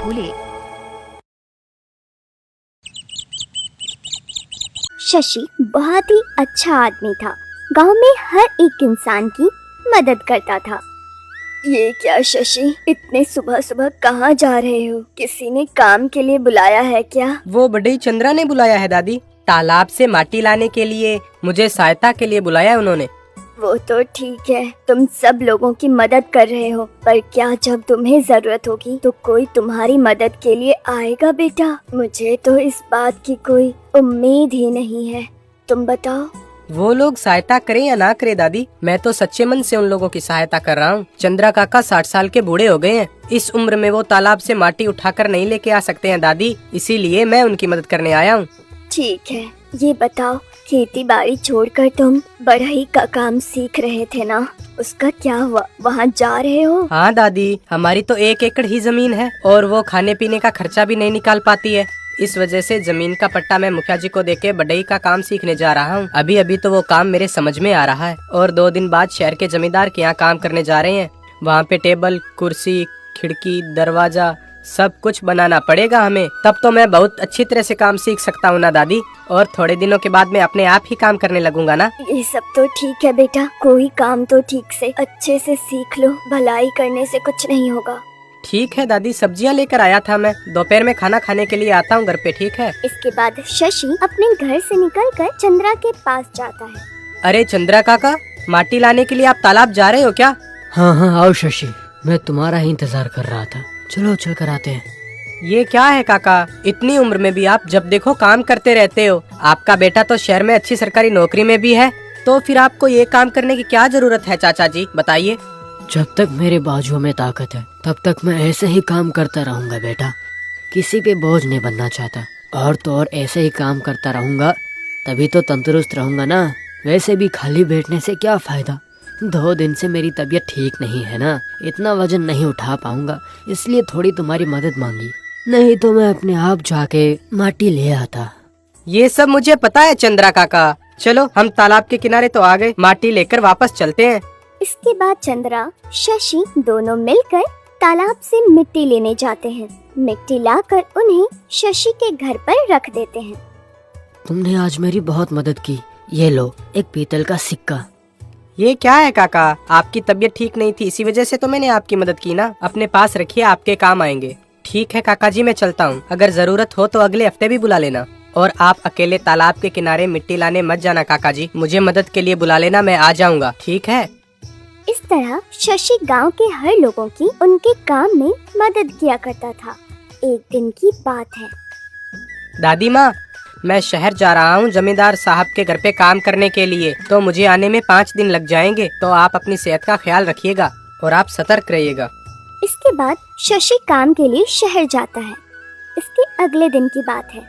भूले। शशि बहुत ही अच्छा आदमी था। गांव में हर एक इंसान की मदद करता था। ये क्या शशि, इतने सुबह सुबह कहाँ जा रहे हो? किसी ने काम के लिए बुलाया है क्या? वो बढ़ई चंद्रा ने बुलाया है दादी। तालाब से माटी लाने के लिए मुझे सहायता के लिए बुलाया है उन्होंने। वो तो ठीक है, तुम सब लोगों की मदद कर रहे हो, पर क्या जब तुम्हें जरूरत होगी तो कोई तुम्हारी मदद के लिए आएगा बेटा? मुझे तो इस बात की कोई उम्मीद ही नहीं है, तुम बताओ। वो लोग सहायता करें या ना करें दादी, मैं तो सच्चे मन से उन लोगों की सहायता कर रहा हूँ। चंद्रा काका 60 साल के बूढ़े हो गए हैं। इस उम्र में वो तालाब से माटी उठाकर नहीं लेके आ सकते हैं दादी, इसीलिए मैं उनकी मदद करने आया हूँ। ठीक है, ये बताओ, खेती बाड़ी छोड़कर तुम बढ़ई का काम सीख रहे थे ना, उसका क्या हुआ? वहाँ जा रहे हो? हाँ दादी, हमारी तो 1 एकड़ ही जमीन है और वो खाने पीने का खर्चा भी नहीं निकाल पाती है। इस वजह से जमीन का पट्टा मैं मुखिया जी को देके बढ़ई का काम सीखने जा रहा हूँ। अभी अभी तो वो काम मेरे समझ में आ रहा है और 2 दिन बाद शहर के जमींदार के यहाँ काम करने जा रहे हैं। वहाँ पे टेबल, कुर्सी, खिड़की, दरवाजा सब कुछ बनाना पड़ेगा हमें। तब तो मैं बहुत अच्छी तरह से काम सीख सकता हूँ ना दादी, और थोड़े दिनों के बाद मैं अपने आप ही काम करने लगूंगा ना। ये सब तो ठीक है बेटा, कोई काम तो ठीक से अच्छे से सीख लो, भलाई करने से कुछ नहीं होगा। ठीक है दादी, सब्जियाँ लेकर आया था मैं, दोपहर में खाना खाने के लिए आता हूँ घर पे, ठीक है? इसके बाद शशि अपने घर से निकलकर चंद्रा के पास जाता है। अरे चंद्रा काका, माटी लाने के लिए आप तालाब जा रहे हो क्या? हाँ हाँ आओ शशि, मैं तुम्हारा ही इंतजार कर रहा था, चलो चल कर आते हैं। ये क्या है काका, इतनी उम्र में भी आप जब देखो काम करते रहते हो। आपका बेटा तो शहर में अच्छी सरकारी नौकरी में भी है, तो फिर आपको ये काम करने की क्या जरूरत है चाचा जी, बताइए। जब तक मेरे बाजुओं में ताकत है तब तक मैं ऐसे ही काम करता रहूंगा बेटा, किसी पे बोझ नहीं बनना चाहता। और तो और ऐसे ही काम करता रहूंगा तभी तो तंदुरुस्त रहूंगा ना, वैसे भी खाली बैठने से क्या फायदा। 2 दिन से मेरी तबीयत ठीक नहीं है ना, इतना वजन नहीं उठा पाऊंगा, इसलिए थोड़ी तुम्हारी मदद मांगी, नहीं तो मैं अपने आप जाके माटी ले आता। ये सब मुझे पता है चंद्रा काका, चलो हम तालाब के किनारे तो आ गए, माटी लेकर वापस चलते हैं। इसके बाद चंद्रा, शशि दोनों मिलकर तालाब से मिट्टी लेने जाते हैं। मिट्टी लाकर उन्हें शशि के घर पर रख देते हैं। तुमने आज मेरी बहुत मदद की, ये लो एक पीतल का सिक्का। ये क्या है काका, आपकी तबीयत ठीक नहीं थी इसी वजह से तो मैंने आपकी मदद की ना, अपने पास रखिए, आपके काम आएंगे। ठीक है काका जी, मैं चलता हूँ, अगर जरूरत हो तो अगले हफ्ते भी बुला लेना। और आप अकेले तालाब के किनारे मिट्टी लाने मत जाना काका जी, मुझे मदद के लिए बुला लेना, मैं आ जाऊँगा, ठीक है? इस तरह शशि गांव के हर लोगों की उनके काम में मदद किया करता था। एक दिन की बात है। दादी माँ, मैं शहर जा रहा हूँ जमींदार साहब के घर पे काम करने के लिए, तो मुझे आने में 5 दिन लग जाएंगे, तो आप अपनी सेहत का ख्याल रखिएगा और आप सतर्क रहिएगा। इसके बाद शशि काम के लिए शहर जाता है। इसके अगले दिन की बात है।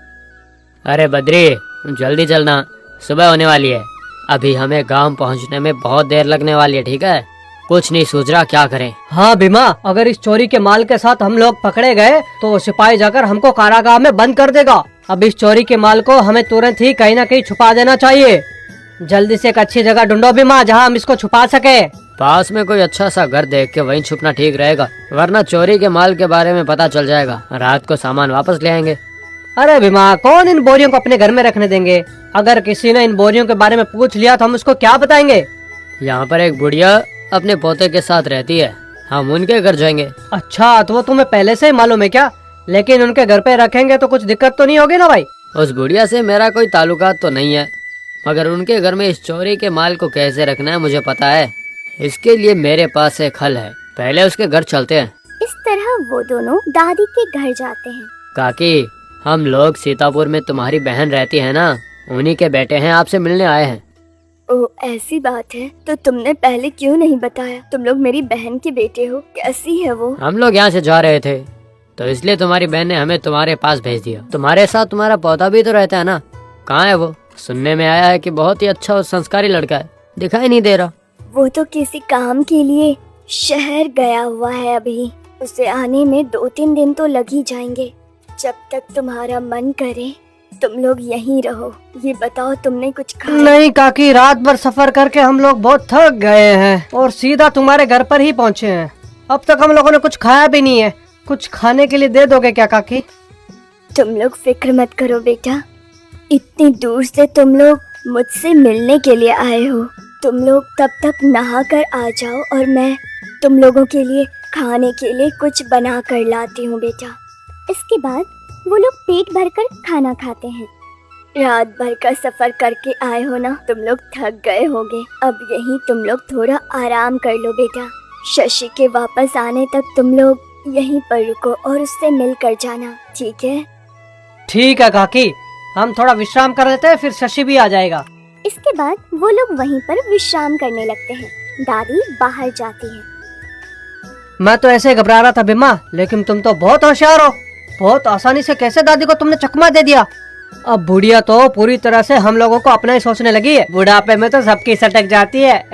अरे बद्री, जल्दी चलना, सुबह होने वाली है, अभी हमें गांव पहुंचने में बहुत देर लगने वाली है, ठीक है? कुछ नहीं सोच रहा क्या करें। हाँ भीमा, अगर इस चोरी के माल के साथ हम लोग पकड़े गए तो सिपाही जाकर हमको कारागार में बंद कर देगा। अब इस चोरी के माल को हमें तुरंत ही कहीं न कहीं छुपा देना चाहिए। जल्दी से एक अच्छी जगह ढूंढो भीमा, जहाँ हम इसको छुपा सके। पास में कोई अच्छा सा घर देख के वहीं छुपना ठीक रहेगा, वरना चोरी के माल के बारे में पता चल जाएगा, रात को सामान वापस ले आएंगे। अरे भीमा, कौन इन बोरियों को अपने घर में रखने देंगे? अगर किसी ने इन बोरियों के बारे में पूछ लिया तो हम उसको क्या बताएंगे? यहाँ पर एक बुढ़िया अपने पोते के साथ रहती है, हम उनके घर जाएंगे। अच्छा, तो वो तुम्हें पहले से ही मालूम है क्या? लेकिन उनके घर पे रखेंगे तो कुछ दिक्कत तो नहीं होगी ना भाई? उस बुढ़िया से मेरा कोई ताल्लुकात तो नहीं है, मगर उनके घर में इस चोरी के माल को कैसे रखना है मुझे पता है। इसके लिए मेरे पास एक हल है, पहले उसके घर चलते हैं। इस तरह वो दोनों दादी के घर जाते हैं। काकी, हम लोग सीतापुर में तुम्हारी बहन रहती है ना, उन्हीं के बेटे हैं, आपसे मिलने आए हैं। ओ ऐसी बात है, तो तुमने पहले क्यों नहीं बताया? तुम लोग मेरी बहन के बेटे हो, कैसी है वो? हम लोग यहाँ से जा रहे थे तो इसलिए तुम्हारी बहन ने हमें तुम्हारे पास भेज दिया। तुम्हारे साथ तुम्हारा पौधा भी तो रहता है ना, कहाँ है वो? सुनने में आया है कि बहुत ही अच्छा और संस्कारी लड़का है, दिखाई नहीं दे रहा। वो तो किसी काम के लिए शहर गया हुआ है, अभी उसे आने में 2-3 दिन तो लग ही जाएंगे। जब तक तुम्हारा मन करे तुम लोग यहीं रहो। ये बताओ, तुमने कुछ खाया? नहीं काकी, रात भर सफर करके हम लोग बहुत थक गए हैं और सीधा तुम्हारे घर पर ही पहुँचे हैं। अब तक हम लोगों ने कुछ खाया भी नहीं है, कुछ खाने के लिए दे दोगे क्या काकी? तुम लोग फिक्र मत करो बेटा, इतनी दूर से तुम लोग मुझसे मिलने के लिए आए हो। तुम लोग तब तक नहा कर आ जाओ और मैं तुम लोगों के लिए खाने के लिए कुछ बना कर लाती हूँ बेटा। इसके बाद वो लोग पेट भरकर खाना खाते हैं। रात भर का सफर करके आए हो ना, तुम लोग थक गए होगे। अब यहीं तुम लोग थोड़ा आराम कर लो बेटा। शशि के वापस आने तक तुम लोग यहीं पर रुको और उससे मिल कर जाना, ठीक है? ठीक है काकी, हम थोड़ा विश्राम कर लेते हैं, फिर शशि भी आ जाएगा। इसके बाद वो लोग वहीं पर विश्राम करने लगते हैं। दादी बाहर जाती है। मैं तो ऐसे घबरा रहा था बिम्मा, लेकिन तुम तो बहुत होशियार हो। बहुत आसानी से कैसे दादी को तुमने चकमा दे दिया। अब बुढ़िया तो पूरी तरह से हम लोगों को अपना ही सोचने लगी है। बुढ़ापे में तो सबकी सटक जाती है।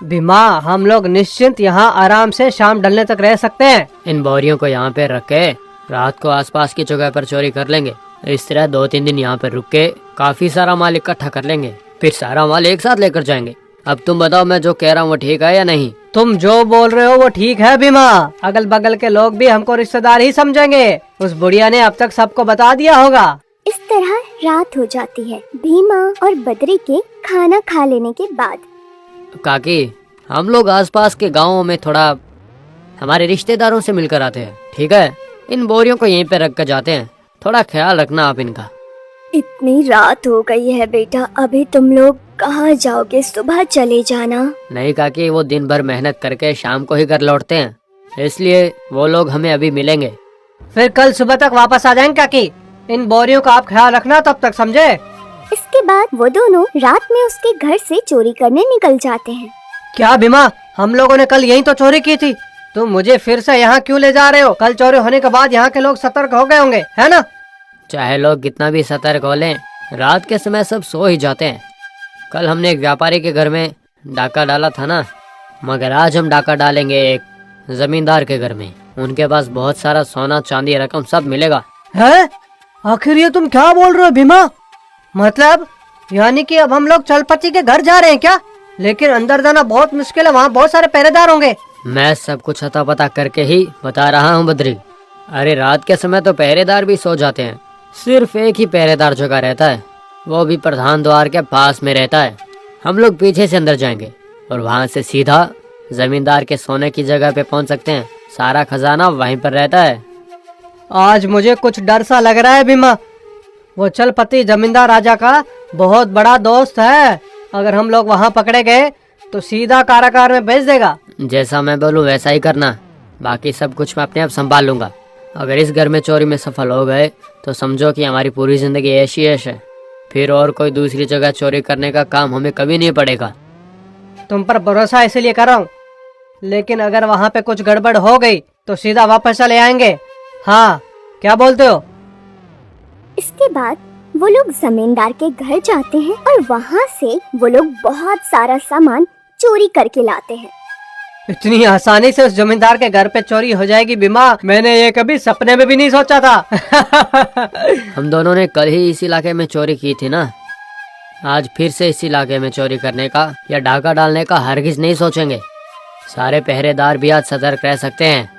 बिम्मा, हम लोग निश्चिंत यहाँ आराम से शाम ढलने तक रह सकते हैं। इन बोरियों को यहाँ पे रख के रात को आसपास की जगह पर चोरी कर लेंगे। इस तरह 2-3 दिन यहाँ पर रुक के काफी सारा माल इकट्ठा कर लेंगे, फिर सारा माल एक साथ लेकर जाएंगे। अब तुम बताओ, मैं जो कह रहा हूँ वो ठीक है या नहीं? तुम जो बोल रहे हो वो ठीक है बिमा। अगल बगल के लोग भी हमको रिश्तेदार ही समझेंगे। उस बुढ़िया ने अब तक सबको बता दिया होगा। इस तरह रात हो जाती है भीमा और बद्री के खाना खा लेने के बाद। काकी, हम लोग आसपास के गांवों में थोड़ा हमारे रिश्तेदारों से मिलकर आते हैं, ठीक है? इन बोरियों को यहीं पे रख कर जाते हैं, थोड़ा ख्याल रखना आप इनका। इतनी रात हो गई है बेटा, अभी तुम लोग कहाँ जाओगे? सुबह चले जाना। नहीं काकी, वो दिन भर मेहनत करके शाम को ही घर लौटते हैं, इसलिए वो लोग हमें अभी मिलेंगे। फिर कल सुबह तक वापस आ जाएंगे काकी। इन बोरियों का आप ख्याल रखना तब तक, समझे? इसके बाद वो दोनों रात में उसके घर से चोरी करने निकल जाते हैं। क्या बिमा, हम लोगों ने कल यहीं तो चोरी की थी, तुम मुझे फिर से यहाँ क्यों ले जा रहे हो? कल चोरी होने के बाद यहाँ के लोग सतर्क हो गए होंगे, है ना? चाहे लोग कितना भी सतर्क हो लें, रात के समय सब सो ही जाते हैं। कल हमने एक व्यापारी के घर में डाका डाला था ना, मगर आज हम डाका डालेंगे एक जमींदार के घर में। उनके पास बहुत सारा सोना चांदी रकम सब मिलेगा। है? आखिर ये तुम क्या बोल रहे हो भीमा? मतलब यानी कि अब हम लोग चलपति के घर जा रहे हैं क्या? लेकिन अंदर जाना बहुत मुश्किल है, वहाँ बहुत सारे पहरेदार होंगे। मैं सब कुछ अता पता करके ही बता रहा हूँ बद्री। अरे रात के समय तो पहरेदार भी सो जाते हैं, सिर्फ एक ही पहरेदार जगह रहता है, वो भी प्रधान द्वार के पास में रहता है। हम लोग पीछे से अंदर जाएंगे और वहाँ से सीधा जमींदार के सोने की जगह पे पहुँच सकते हैं। सारा खजाना वहीं पर रहता है। आज मुझे कुछ डर सा लग रहा है भीमा। वो चलपति जमींदार राजा का बहुत बड़ा दोस्त है। अगर हम लोग वहाँ पकड़े गए तो सीधा कारागार में भेज देगा। जैसा मैं बोलूँ वैसा ही करना, बाकी सब कुछ मैं अपने आप संभाल लूंगा। अगर इस घर में चोरी में सफल हो गए तो समझो कि हमारी पूरी जिंदगी ऐशी ऐश है, फिर और कोई दूसरी जगह चोरी करने का काम हमें कभी नहीं पड़ेगा। तुम पर भरोसा इसीलिए कर रहा हूँ, लेकिन अगर वहाँ पे कुछ गड़बड़ हो गई तो सीधा वापस चले आएंगे। हाँ, क्या बोलते हो? इसके बाद वो लोग जमींदार के घर जाते हैं और वहाँ से वो लोग बहुत सारा सामान चोरी करके लाते हैं। इतनी आसानी से उस जमींदार के घर पे चोरी हो जाएगी बिमा, मैंने ये कभी सपने में भी नहीं सोचा था। हम दोनों ने कल ही इस इलाके में चोरी की थी ना, आज फिर से इस इलाके में चोरी करने का या डाका डालने का हरगिज नहीं सोचेंगे। सारे पहरेदार भी आज सतर्क रह सकते हैं।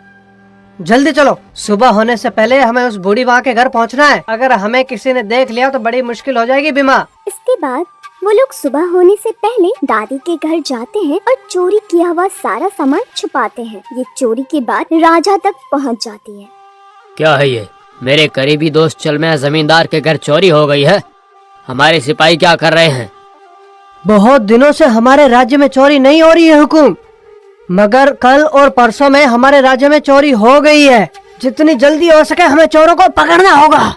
जल्दी चलो, सुबह होने से पहले हमें उस बूढ़ी माँ के घर पहुँचना है। अगर हमें किसी ने देख लिया तो बड़ी मुश्किल हो जाएगी बिमा। इसके बाद वो लोग सुबह होने से पहले दादी के घर जाते हैं और चोरी किया हुआ सारा सामान छुपाते हैं। ये चोरी की बात राजा तक पहुंच जाती है। क्या है ये? मेरे करीबी दोस्त चलमैया जमींदार के घर चोरी हो गई है। हमारे सिपाही क्या कर रहे हैं? बहुत दिनों से हमारे राज्य में चोरी नहीं हो रही है हुकुम, मगर कल और परसों में हमारे राज्य में चोरी हो गई है। जितनी जल्दी हो सके हमें चोरों को पकड़ना होगा।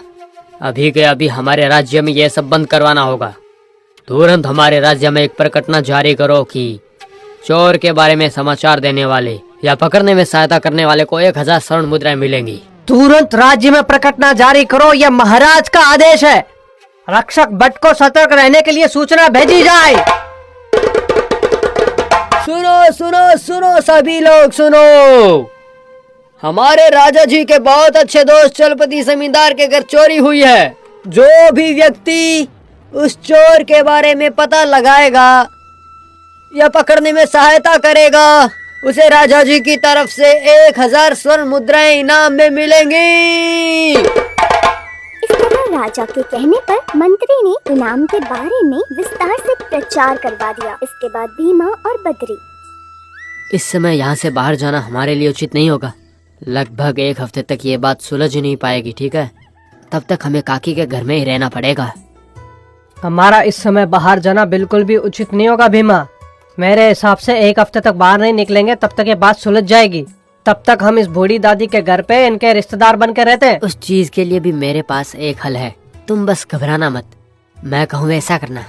अभी के अभी हमारे राज्य में ये सब बंद करवाना होगा। तुरंत हमारे राज्य में एक प्रकटना जारी करो कि चोर के बारे में समाचार देने वाले या पकड़ने में सहायता करने वाले को 1000 स्वर्ण मुद्राएं मिलेंगी। तुरंत राज्य में प्रकटना जारी करो, यह महाराज का आदेश है। रक्षक भट्ट को सतर्क रहने के लिए सूचना भेजी जाए। सुनो सुनो सुनो सभी लोग सुनो, हमारे राजा जी के बहुत अच्छे दोस्त चलपति जमींदार के घर चोरी हुई है। जो भी व्यक्ति उस चोर के बारे में पता लगाएगा या पकड़ने में सहायता करेगा, उसे राजा जी की तरफ से 1000 स्वर्ण मुद्राएं इनाम में मिलेंगी। इस तरह राजा के कहने पर मंत्री ने इनाम के बारे में विस्तार से प्रचार करवा दिया। इसके बाद भीमा और बद्री इस समय यहाँ से बाहर जाना हमारे लिए उचित नहीं होगा। लगभग 1 हफ्ते तक ये बात सुलझ ही नहीं पाएगी, ठीक है? तब तक हमें काकी के घर में ही रहना पड़ेगा। हमारा इस समय बाहर जाना बिल्कुल भी उचित नहीं होगा भीमा। मेरे हिसाब से 1 हफ्ते तक बाहर नहीं निकलेंगे, तब तक ये बात सुलझ जाएगी। तब तक हम इस बूढ़ी दादी के घर पे इनके रिश्तेदार बन के रहते हैं। उस चीज के लिए भी मेरे पास एक हल है, तुम बस घबराना मत, मैं कहूँ वैसा करना।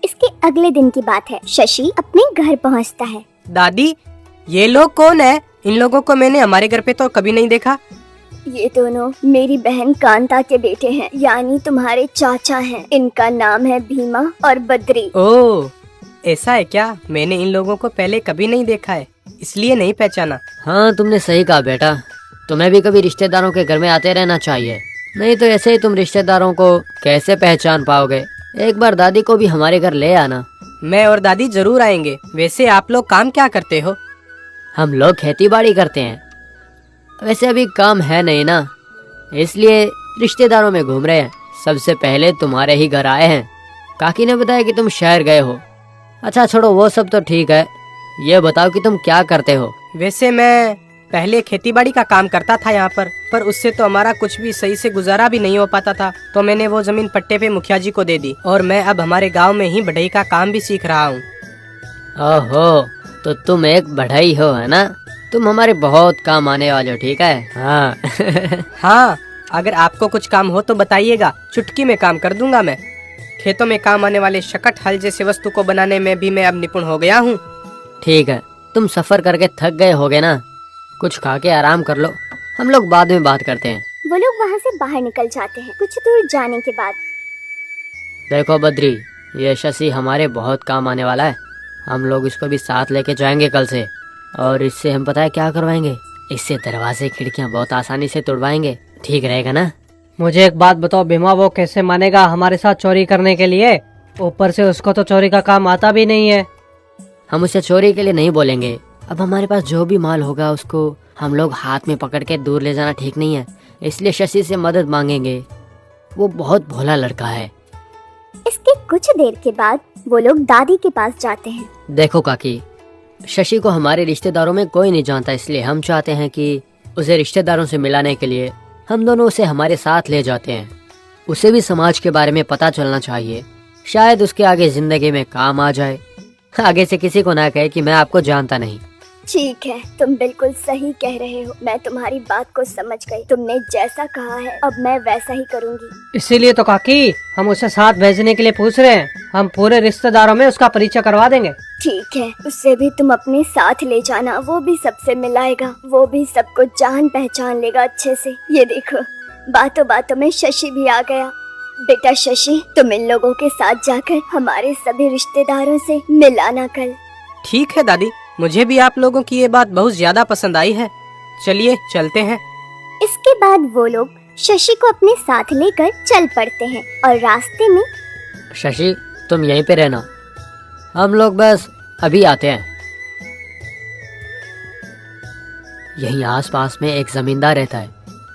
इसके अगले दिन की बात है। शशि अपने घर पहुंचता है। दादी, ये लोग कौन है? इन लोगों को मैंने हमारे घर पे तो कभी नहीं देखा। ये दोनों मेरी बहन कांता के बेटे हैं, यानी तुम्हारे चाचा हैं। इनका नाम है भीमा और बद्री। ओह, ऐसा है क्या? मैंने इन लोगों को पहले कभी नहीं देखा है, इसलिए नहीं पहचाना। हाँ, तुमने सही कहा बेटा, तुम्हें भी कभी रिश्तेदारों के घर में आते रहना चाहिए, नहीं तो ऐसे ही तुम रिश्तेदारों को कैसे पहचान पाओगे। एक बार दादी को भी हमारे घर ले आना। मैं और दादी जरूर आएंगे। वैसे आप लोग काम क्या करते हो? हम लोग खेती बाड़ी करते हैं। वैसे अभी काम है नहीं ना, इसलिए रिश्तेदारों में घूम रहे हैं। सबसे पहले तुम्हारे ही घर आए हैं। काकी ने बताया कि तुम शहर गए हो। अच्छा छोड़ो, वो सब तो ठीक है, ये बताओ कि तुम क्या करते हो? वैसे मैं पहले खेतीबाड़ी का काम करता था यहाँ पर उससे तो हमारा कुछ भी सही से गुजारा भी नहीं हो पाता था, तो मैंने वो जमीन पट्टे पे मुखिया जी को दे दी और मैं अब हमारे गांव में ही बढ़ई का काम भी सीख रहा हूँ। ओहो, तो तुम एक बढ़ई हो, है ना? तुम हमारे बहुत काम आने वाले हो, ठीक है? हाँ। हाँ, अगर आपको कुछ काम हो तो बताइएगा, चुटकी में काम कर दूंगा मैं। खेतों में काम आने वाले शकट, हल जैसे वस्तु को बनाने में भी मैं अब निपुण हो गया हूँ। ठीक है, तुम सफर करके थक गए होगे ना, कुछ खा के आराम कर लो, हम लोग बाद में बात करते हैं। वो लोग वहाँ से बाहर निकल जाते हैं। कुछ दूर जाने के बाद देखो बद्री, ये शशि हमारे बहुत काम आने वाला है। हम लोग इसको भी साथ लेके जाएंगे कल से, और इससे हम पता है क्या करवाएंगे? इससे दरवाजे खिड़कियां बहुत आसानी से तोड़वाएंगे। ठीक रहेगा ना? मुझे एक बात बताओ भीमा, वो कैसे मानेगा हमारे साथ चोरी करने के लिए? ऊपर से उसको तो चोरी का काम आता भी नहीं है। हम उसे चोरी के लिए नहीं बोलेंगे। अब हमारे पास जो भी माल होगा उसको हम लोग हाथ में पकड़ के दूर ले जाना ठीक नहीं है, इसलिए शशि से मदद मांगेंगे। वो बहुत भोला लड़का है। इसके कुछ देर के बाद वो लोग दादी के पास जाते हैं। देखो काकी, शशि को हमारे रिश्तेदारों में कोई नहीं जानता, इसलिए हम चाहते हैं कि उसे रिश्तेदारों से मिलाने के लिए हम दोनों उसे हमारे साथ ले जाते हैं। उसे भी समाज के बारे में पता चलना चाहिए, शायद उसके आगे जिंदगी में काम आ जाए। आगे से किसी को ना कहे कि मैं आपको जानता नहीं। ठीक है, तुम बिल्कुल सही कह रहे हो। मैं तुम्हारी बात को समझ गई। तुमने जैसा कहा है अब मैं वैसा ही करूँगी। इसीलिए तो काकी हम उसे साथ भेजने के लिए पूछ रहे हैं। हम पूरे रिश्तेदारों में उसका परिचय करवा देंगे। ठीक है, उससे भी तुम अपने साथ ले जाना, वो भी सबसे मिलाएगा, वो भी सबको जान पहचान लेगा अच्छे से। ये देखो, बातों बातों में शशि भी आ गया। बेटा शशि, तुम इन लोगों के साथ जाकर हमारे सभी रिश्तेदारों से मिलाना कल। ठीक है दादी, मुझे भी आप लोगों की ये बात बहुत ज्यादा पसंद आई है। चलिए चलते हैं। इसके बाद वो लोग शशि को अपने साथ लेकर चल पड़ते हैं और रास्ते में शशि, तुम यहीं पे रहना, हम लोग बस अभी आते हैं। यहीं आसपास में एक जमींदार रहता है,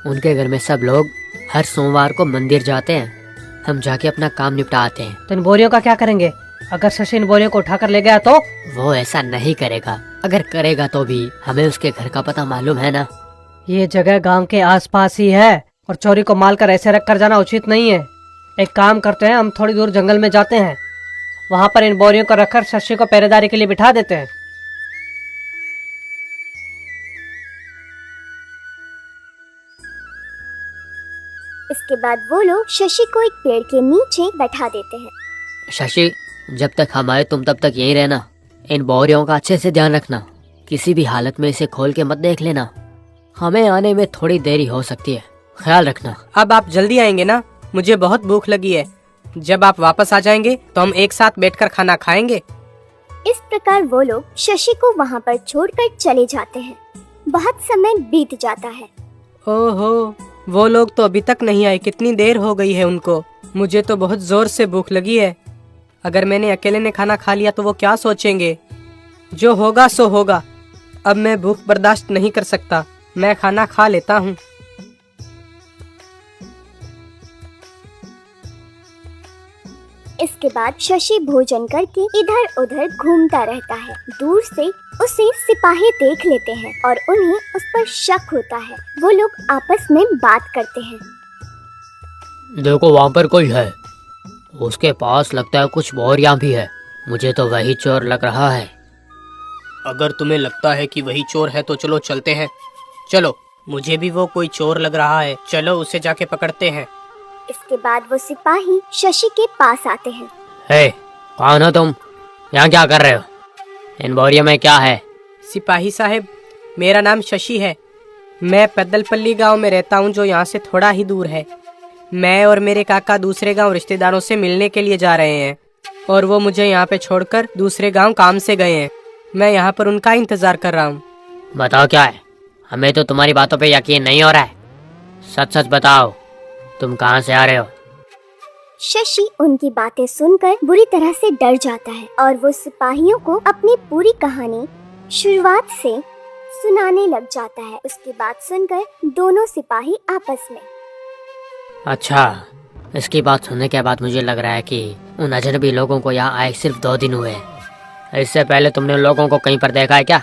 उनके घर में सब लोग हर सोमवार को मंदिर जाते हैं। हम जाके अपना काम निपटा आते हैं। तो इन बोरियों का क्या करेंगे? अगर शशि इन बोरियों को उठाकर ले गया तो? वो ऐसा नहीं करेगा, अगर करेगा तो भी हमें उसके घर का पता मालूम है ना। ये जगह गांव के आसपास ही है और चोरी को माल कर ऐसे रख कर जाना उचित नहीं है। एक काम करते हैं, हम थोड़ी दूर जंगल में जाते हैं, वहाँ पर इन बोरियों को रखकर शशि को पहरेदारी के लिए बिठा देते हैं। इसके बाद वो लोग शशि को एक पेड़ के नीचे बैठा देते हैं। शशि, जब तक हम आए तुम तब तक यहीं रहना। इन बोरियों का अच्छे से ध्यान रखना, किसी भी हालत में इसे खोल के मत देख लेना। हमें आने में थोड़ी देरी हो सकती है, ख्याल रखना। अब आप जल्दी आएंगे ना? मुझे बहुत भूख लगी है। जब आप वापस आ जाएंगे तो हम एक साथ बैठकर खाना खाएंगे। इस प्रकार वो लोग शशि को वहाँ पर छोड़कर चले जाते हैं। बहुत समय बीत जाता है। ओहो, वो लोग तो अभी तक नहीं आए। कितनी देर हो गई है उनको। मुझे तो बहुत जोर से भूख लगी है। अगर मैंने अकेले ने खाना खा लिया तो वो क्या सोचेंगे? जो होगा सो होगा। अब मैं भूख बर्दाश्त नहीं कर सकता, मैं खाना खा लेता हूँ। इसके बाद शशि भोजन करके इधर उधर घूमता रहता है। दूर से उसे सिपाही देख लेते हैं और उन्हें उस पर शक होता है। वो लोग आपस में बात करते हैं। देखो वहाँ पर कोई है, उसके पास लगता है कुछ बोरियां भी है। मुझे तो वही चोर लग रहा है। अगर तुम्हें लगता है कि वही चोर है तो चलो चलते हैं। चलो, मुझे भी वो कोई चोर लग रहा है, चलो उसे जाके पकड़ते हैं। इसके बाद वो सिपाही शशि के पास आते हैं। हे, कौन हो तुम? यहाँ क्या कर रहे हो? इन बोरियों में क्या है? सिपाही साहब, मेरा नाम शशि है। मैं पैदलपल्ली गांव में रहता हूं, जो यहाँ से थोड़ा ही दूर है। मैं और मेरे काका दूसरे गांव रिश्तेदारों से मिलने के लिए जा रहे हैं और वो मुझे यहाँ पे छोड़कर दूसरे गांव काम से गए हैं। मैं यहाँ पर उनका इंतजार कर रहा हूँ। बताओ क्या है? हमें तो तुम्हारी बातों पे यकीन नहीं हो रहा है। सच सच बताओ, तुम कहाँ से आ रहे हो? शशि उनकी बातें सुनकर बुरी तरह से डर जाता है और वो सिपाहियों को अपनी पूरी कहानी शुरुआत से सुनाने लग जाता है। उसकी बात सुनकर दोनों सिपाही आपस में। अच्छा, इसकी बात सुनने के बाद मुझे लग रहा है कि उन अजनबी लोगों को यहाँ आए सिर्फ 2 दिन हुए हैं। इससे पहले तुमने उन लोगों को कहीं पर देखा है क्या?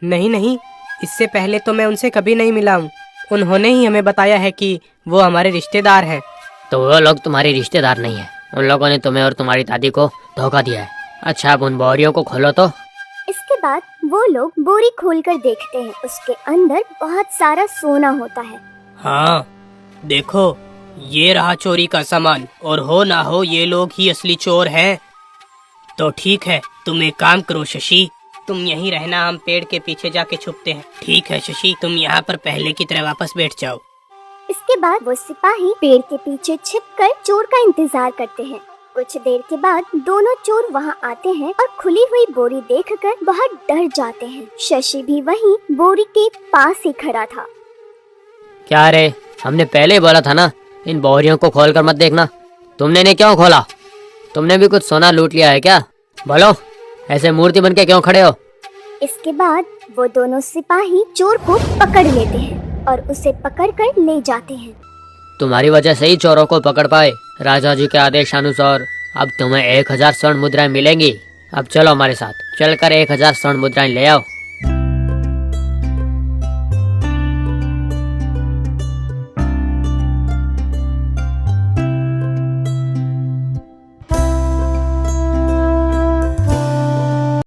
नहीं नहीं, इससे पहले तो मैं उनसे कभी नहीं मिला हूँ। उन्होंने ही हमें बताया है कि वो हमारे रिश्तेदार हैं। तो वो लोग तुम्हारे रिश्तेदार नहीं है। उन लोगों ने तुम्हें और तुम्हारी दादी को धोखा दिया है। अच्छा, अब उन बोरियों को खोलो तो। इसके बाद वो लोग बोरी खोलकर देखते हैं। उसके अंदर बहुत सारा सोना होता है। हाँ देखो, ये रहा चोरी का सामान, और हो ना हो ये लोग ही असली चोर हैं। तो ठीक है, तुम एक काम करो शशि, तुम यहीं रहना, हम पेड़ के पीछे जाके छुपते हैं। ठीक है शशि, तुम यहाँ पर पहले की तरह वापस बैठ जाओ। इसके बाद वो सिपाही पेड़ के पीछे छिपकर चोर का इंतजार करते हैं। कुछ देर के बाद दोनों चोर वहाँ आते हैं और खुली हुई बोरी देखकर बहुत डर जाते हैं। शशि भी वहीं बोरी के पास ही खड़ा था। क्या रे, हमने पहले ही बोला था ना, इन बोरियों को खोलकर मत देखना। तुमने ने क्यों खोला? तुमने भी कुछ सोना लूट लिया है क्या? बोलो, ऐसे मूर्ति बन के क्यों खड़े हो? इसके बाद वो दोनों सिपाही चोर को पकड़ लेते हैं और उसे पकड़कर ले जाते हैं। तुम्हारी वजह से ही चोरों को पकड़ पाए। राजा जी के आदेशानुसार अब तुम्हें 1000 स्वर्ण मुद्राएं मिलेंगी। अब चलो हमारे साथ, चलकर 1000 स्वर्ण मुद्राएं ले आओ।